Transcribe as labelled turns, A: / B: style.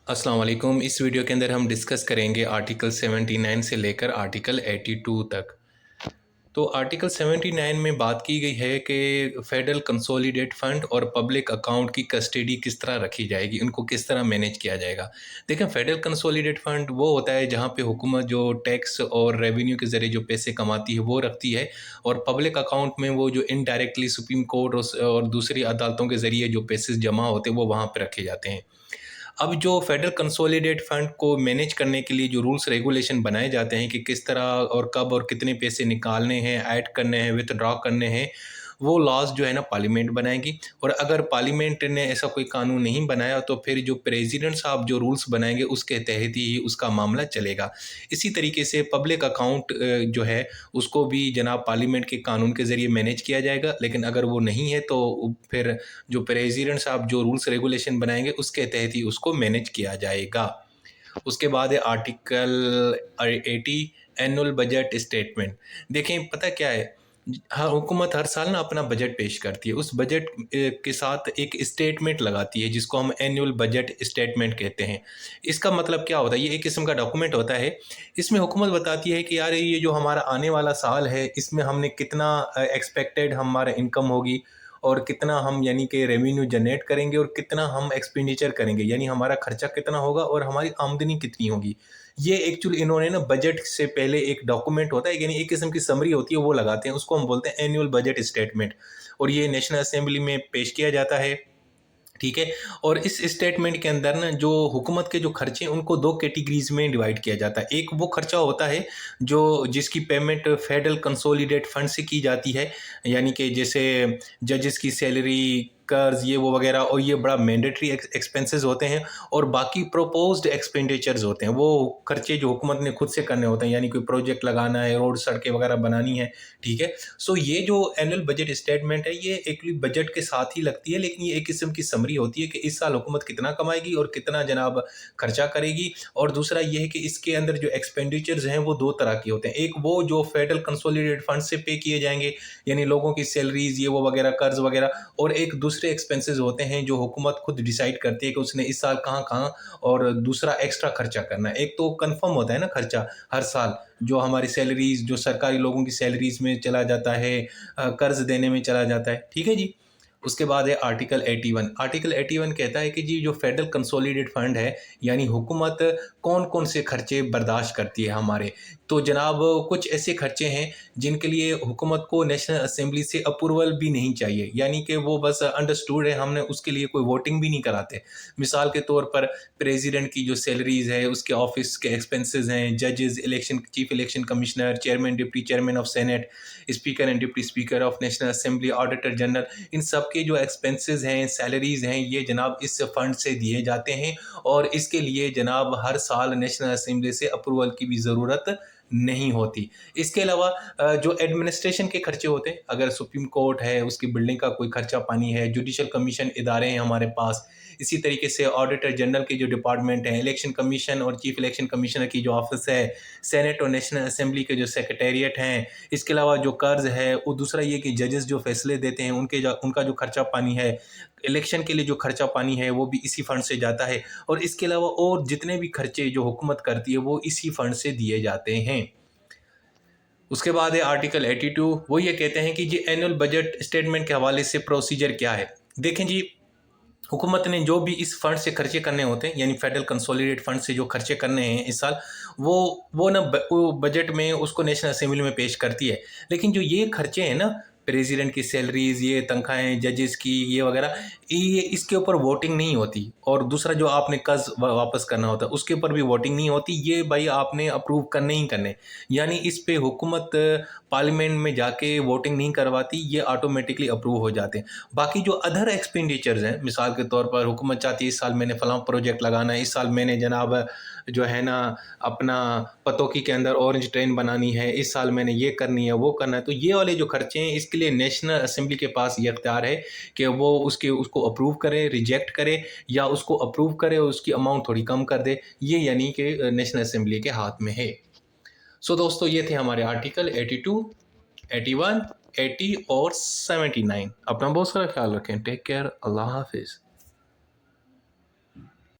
A: अस्सलाम वालेकुम। इस वीडियो के अंदर हम डिस्कस करेंगे आर्टिकल 79 से लेकर आर्टिकल 82 तक। तो आर्टिकल 79 में बात की गई है कि फेडरल कंसोलिडेट फंड और पब्लिक अकाउंट की कस्टडी किस तरह रखी जाएगी, उनको किस तरह मैनेज किया जाएगा। देखें, फेडरल कंसोलिडेट फंड वो होता है जहाँ पे हुकूमत जो टैक्स और रेवेन्यू के ज़रिए जो पैसे कमाती है वो रखती है, और पब्लिक अकाउंट में वो जो इनडायरेक्टली सुप्रीम कोर्ट और दूसरी अदालतों के ज़रिए जो पैसे जमा होते हैं वो वहाँ पे रखे जाते हैं। अब जो फेडरल कंसोलिडेट फंड को मैनेज करने के लिए जो रूल्स रेगुलेशन बनाए जाते हैं कि किस तरह और कब और कितने पैसे निकालने हैं, ऐड करने हैं, विथड्रॉ करने हैं, वो लॉज जो है ना पार्लियामेंट बनाएगी। और अगर पार्लियामेंट ने ऐसा कोई कानून नहीं बनाया तो फिर जो प्रेसिडेंट साहब जो रूल्स बनाएंगे उसके तहत ही उसका मामला चलेगा। इसी तरीके से पब्लिक अकाउंट जो है उसको भी जनाब पार्लियामेंट के कानून के ज़रिए मैनेज किया जाएगा, लेकिन अगर वो नहीं है तो फिर जो प्रेसिडेंट साहब जो रूल्स रेगुलेशन बनाएंगे उसके तहत ही उसको मैनेज किया जाएगा। उसके बाद है आर्टिकल 80, एनुअल बजट स्टेटमेंट। देखें, पता क्या है, हाँ, हुकूमत हर साल ना अपना बजट पेश करती है। उस बजट के साथ एक स्टेटमेंट लगाती है जिसको हम एनुअल बजट स्टेटमेंट कहते हैं। इसका मतलब क्या होता है, ये एक किस्म का डॉक्यूमेंट होता है। इसमें हुकूमत बताती है कि यार ये जो हमारा आने वाला साल है इसमें हमने कितना एक्सपेक्टेड हमारा इनकम होगी, और कितना हम यानी कि रेवेन्यू जनरेट करेंगे, और कितना हम एक्सपेंडिचर करेंगे, यानी हमारा खर्चा कितना होगा और हमारी आमदनी कितनी होगी। ये एक्चुअली इन्होंने ना बजट से पहले एक डॉक्यूमेंट होता है, यानी एक किस्म की समरी होती है, वो लगाते हैं, उसको हम बोलते हैं एनुअल बजट स्टेटमेंट। और ये नेशनल असेंबली में पेश किया जाता है, ठीक है। और इस स्टेटमेंट के अंदर ना जो हुकूमत के जो खर्चे हैं उनको दो कैटेगरीज में डिवाइड किया जाता है। एक वो खर्चा होता है जो जिसकी पेमेंट फेडरल कंसोलिडेट फंड से की जाती है, यानी कि जैसे जजेस की सैलरी, कर्ज, ये वो वगैरह, और ये बड़ा मैंडेटरी एक्सपेंसेस होते हैं। और बाकी प्रोपोज्ड एक्सपेंडिचर्स होते हैं, वो खर्चे जो हुकूमत ने खुद से करने होते हैं, यानी कोई प्रोजेक्ट लगाना है, रोड सड़कें वगैरह बनानी है, ठीक है। सो ये जो एनुअल बजट स्टेटमेंट है ये एक्चुअली बजट के साथ ही लगती है, लेकिन ये एक किस्म की समरी होती है कि इस साल हुकूमत कितना कमाएगी और कितना जनाब खर्चा करेगी। और दूसरा ये है कि इसके अंदर जो एक्सपेंडिचर्स हैं वो दो तरह के होते हैं। एक वो जो फेडरल कंसोलिडेट फंड से पे किए जाएंगे, यानी लोगों की सैलरीज, ये वो वगैरह, कर्ज वगैरह। और एक दूसरे एक्सपेंसेस होते हैं जो हुकूमत खुद डिसाइड करती है कि उसने इस साल कहाँ कहाँ और दूसरा एक्स्ट्रा खर्चा करना है। एक तो कंफर्म होता है ना खर्चा हर साल, जो हमारी सैलरीज, जो सरकारी लोगों की सैलरीज में चला जाता है, कर्ज देने में चला जाता है, ठीक है जी। उसके बाद है आर्टिकल 81। आर्टिकल 81 कहता है कि जी जो फेडरल कंसोलिडेट फंड है, यानी हुकूमत कौन कौन से खर्चे बर्दाश्त करती है हमारे। तो जनाब कुछ ऐसे खर्चे हैं जिनके लिए हुकूमत को नेशनल असेंबली से अप्रूवल भी नहीं चाहिए, यानी कि वो बस अंडरस्टूड है, हमने उसके लिए कोई वोटिंग भी नहीं कराते। मिसाल के तौर पर प्रेसिडेंट की जो सैलरीज है, उसके ऑफिस के एक्सपेंसेस हैं, जजेस, election, chief election commissioner, chairman, deputy chairman of senate, speaker and deputy speaker of national assembly, auditor general, इन सब के जो एक्सपेंसेस हैं, सैलरीज हैं, ये जनाब इस फंड से दिए जाते हैं। और इसके लिए जनाब हर साल नेशनल असेंबली से अप्रूवल की भी ज़रूरत नहीं होती। इसके अलावा जो एडमिनिस्ट्रेशन के खर्चे होते हैं, अगर सुप्रीम कोर्ट है उसकी बिल्डिंग का कोई खर्चा पानी है, जुडिशल कमीशन इदारे हैं हमारे पास, इसी तरीके से ऑडिटर जनरल के जो डिपार्टमेंट हैं, इलेक्शन कमीशन और चीफ इलेक्शन कमिश्नर की जो ऑफिस है, सेनेट और नेशनल असेंबली के जो सेक्रेटेरिएट हैं, इसके अलावा जो कर्ज है, वो दूसरा ये कि जजेस जो फैसले देते हैं उनका जो खर्चा पानी है, इलेक्शन के लिए जो खर्चा पानी है वो भी इसी फंड से जाता है। और इसके अलावा और जितने भी खर्चे जो हुकूमत करती है वो इसी फंड से दिए जाते हैं। उसके बाद है आर्टिकल 82। वो ये कहते हैं कि जी एनुअल बजट स्टेटमेंट के हवाले से प्रोसीजर क्या है। देखें जी, हुकूमत ने जो भी इस फंड से खर्चे करने होते हैं, यानी फेडरल कंसोलिडेट फंड से जो खर्चे करने हैं इस साल, वो ना वो बजट में उसको नेशनल असेंबली में पेश करती है। लेकिन जो ये खर्चे हैं ना, प्रेसिडेंट की सैलरीज, ये तनख्वाहें, जजेस की, ये वगैरह, ये इसके ऊपर वोटिंग नहीं होती। और दूसरा जो आपने कर्ज वापस करना होता है उसके ऊपर भी वोटिंग नहीं होती, ये भाई आपने अप्रूव करने ही करने। यानी इस पे हुकूमत पार्लियामेंट में जाके वोटिंग नहीं करवाती, ये ऑटोमेटिकली अप्रूव हो जाते हैं। बाकी जो अदर एक्सपेंडिचर्स हैं, मिसाल के तौर पर हुकूमत चाहती है इस साल मैंने फलां प्रोजेक्ट लगाना है, इस साल मैंने जनाब जो है ना अपना पतोकी के अंदर ऑरेंज ट्रेन बनानी है, इस साल मैंने ये करनी है, वो करना है, तो ये वाले जो खर्चे हैं इसके लिए नेशनल असेंबली के पास ये इख्तियार है कि वो उसको अप्रूव करे, रिजेक्ट करे, या उसको अप्रूव करे और उसकी अमाउंट थोड़ी कम कर दे। ये यानी कि नेशनल असेंबली के हाथ में है। सो दोस्तों, ये थे हमारे आर्टिकल 82, 81, 80 और 79। अपना बहुत सारा ख्याल रखें। Take care. अल्लाह हाफिज़।